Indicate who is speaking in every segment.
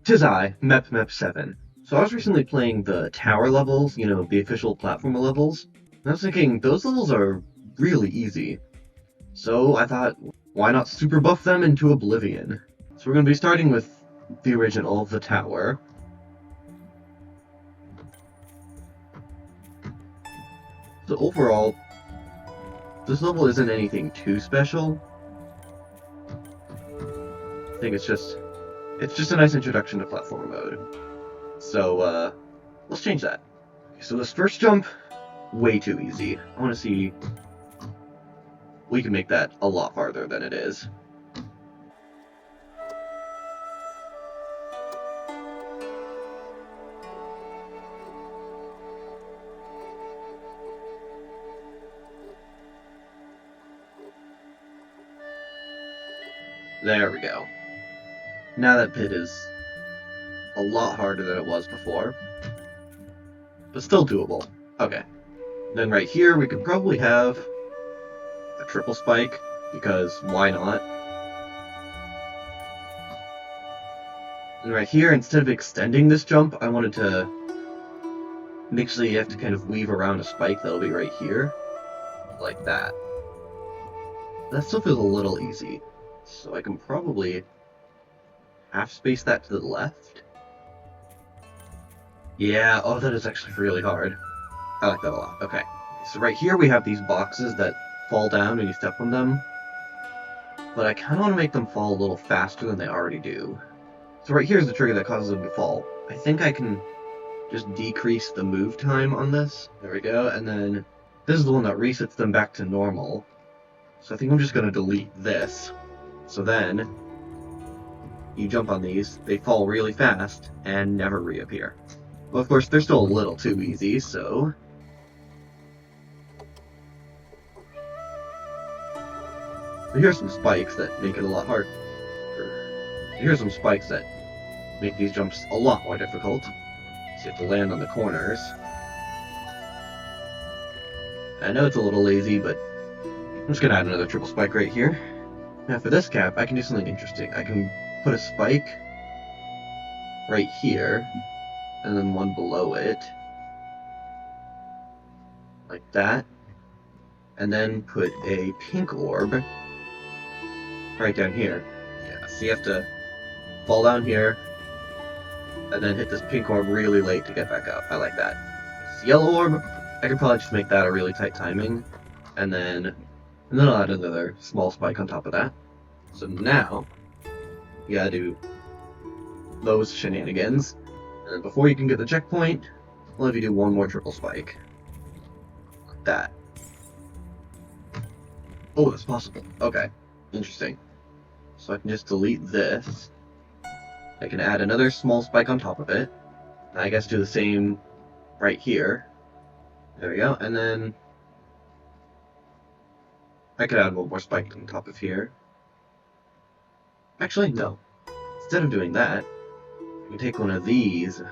Speaker 1: 'Tis I, Mep7. So I was recently playing the tower levels, you know, the official platformer levels, and I was thinking, those levels are really easy. So I thought, why not super buff them into oblivion? So we're going to be starting with the original, the tower. So overall, this level isn't anything too special. I think it's just a nice introduction to platformer mode. So, let's change that. Okay, so this first jump, way too easy. I want to see... we can make that a lot farther than it is. There we go. Now that pit is a lot harder than it was before, but still doable. Okay. Then right here we could probably have a triple spike, because why not? And right here, instead of extending this jump, I wanted to make sure you have to kind of weave around a spike that'll be right here, like that. That still feels a little easy, so I can probably half space that to the left. Yeah, oh, that is actually really hard. I like that a lot. Okay, so right here we have these boxes that fall down when you step on them, but I kind of want to make them fall a little faster than they already do. So right here's the trigger that causes them to fall. I think I can just decrease the move time on this. There we go, and then this is the one that resets them back to normal. So I think I'm just going to delete this. So then, you jump on these, they fall really fast, and never reappear. Well, of course, they're still a little too easy, so... So here's some spikes that make it a lot harder. Here's some spikes that make these jumps a lot more difficult. So you have to land on the corners. I know it's a little lazy, but I'm just going to add another triple spike right here. Now for this cap, I can do something interesting. I can put a spike right here, and then one below it, like that, and then put a pink orb right down here. Yeah, so you have to fall down here, and then hit this pink orb really late to get back up. I like that. This yellow orb, I could probably just make that a really tight timing, and then I'll add another small spike on top of that. So now, you gotta do those shenanigans. And before you can get the checkpoint, I'll have you do one more triple spike. Like that. Oh, that's possible. Okay. Interesting. So I can just delete this. I can add another small spike on top of it. I guess do the same right here. There we go. And then I could add one more spike on top of here. Actually, no. Instead of doing that, I can take one of these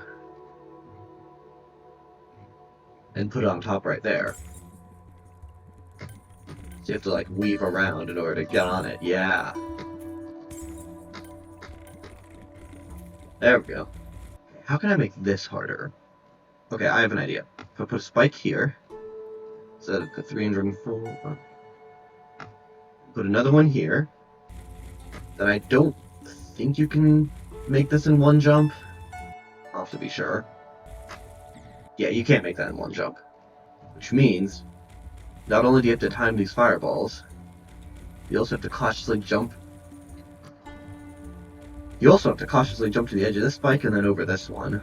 Speaker 1: and put it on top right there. So you have to like weave around in order to get on it. Yeah. There we go. How can I make this harder? Okay, I have an idea. If I put a spike here, instead of the 304, put another one here, then I don't think you can make this in one jump. I'll have to be sure. Yeah, you can't make that in one jump. Which means, not only do you have to time these fireballs, you also have to cautiously jump. You also have to cautiously jump to the edge of this spike and then over this one.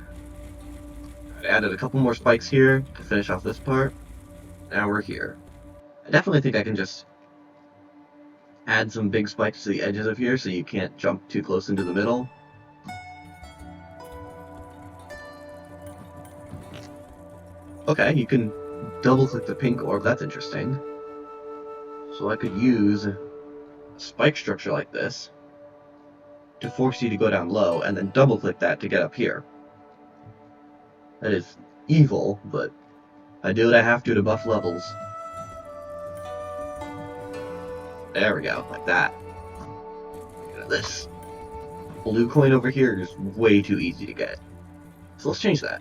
Speaker 1: I added a couple more spikes here to finish off this part. Now we're here. I definitely think I can just add some big spikes to the edges of here so you can't jump too close into the middle. Okay, you can double click the pink orb, that's interesting. So I could use a spike structure like this to force you to go down low, and then double click that to get up here. That is evil, but I do what I have to buff levels. There we go, like that. Look at this. blue coin over here is way too easy to get. So let's change that.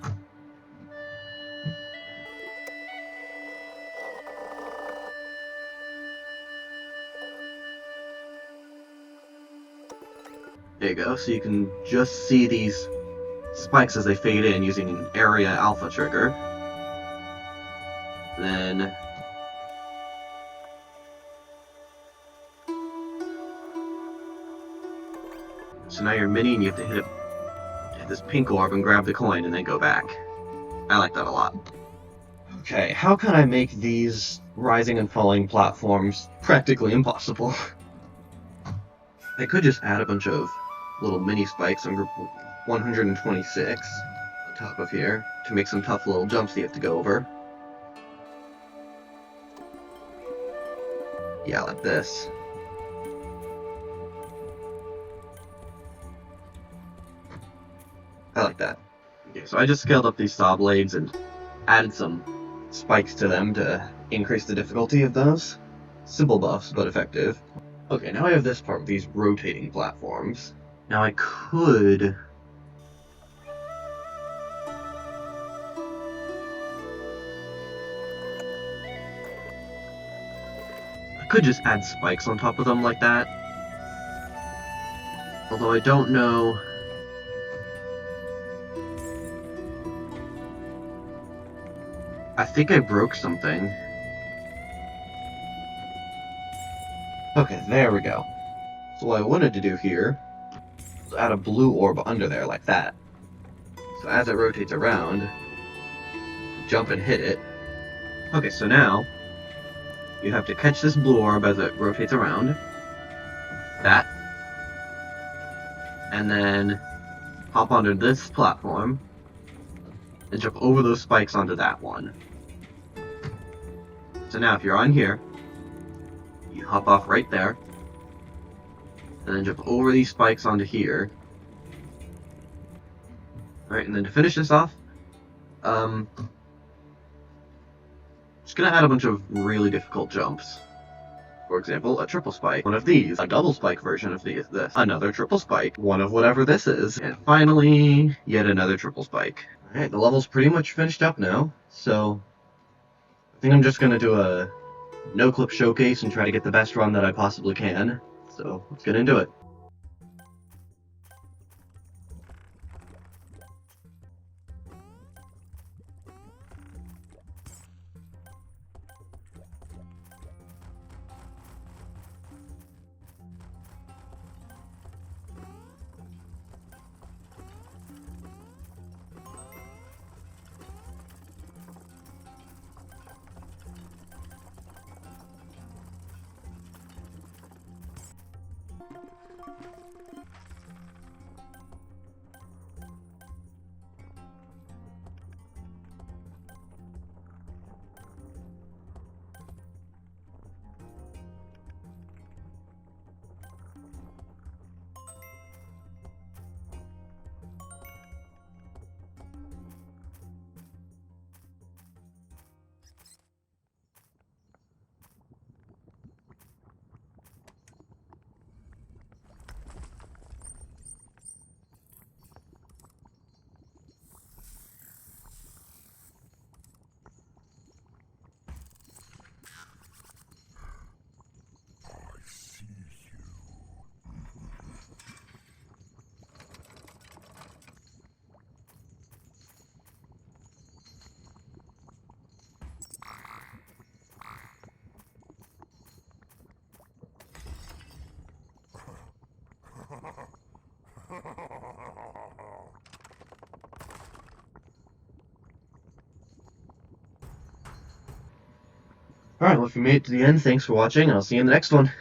Speaker 1: There you go, so you can just see these spikes as they fade in using an area alpha trigger. Then so now you're mini and you have to hit this pink orb and grab the coin and then go back. I like that a lot. Okay, how can I make these rising and falling platforms practically impossible? I could just add a bunch of little mini spikes on group 126 on top of here to make some tough little jumps you have to go over. Yeah, like this. I like that. Okay, so I just scaled up these saw blades and added some spikes to them to increase the difficulty of those. Simple buffs, but effective. Okay, now I have this part with these rotating platforms. Now I could... just add spikes on top of them like that. Although I don't know... I think I broke something. Okay, there we go. So what I wanted to do here was add a blue orb under there like that. So as it rotates around, jump and hit it. Okay, so now you have to catch this blue orb as it rotates around. That. And then hop onto this platform and jump over those spikes onto that one. So now if you're on here, you hop off right there, and then jump over these spikes onto here. Alright, and then to finish this off, just gonna add a bunch of really difficult jumps. For example, a triple spike, one of these, a double spike version of this, another triple spike, one of whatever this is, and finally, yet another triple spike. Alright, the level's pretty much finished up now, so I think I'm just gonna do a no-clip showcase and try to get the best run that I possibly can. So let's get into it. Alright, well if you made it to the end, thanks for watching, and I'll see you in the next one.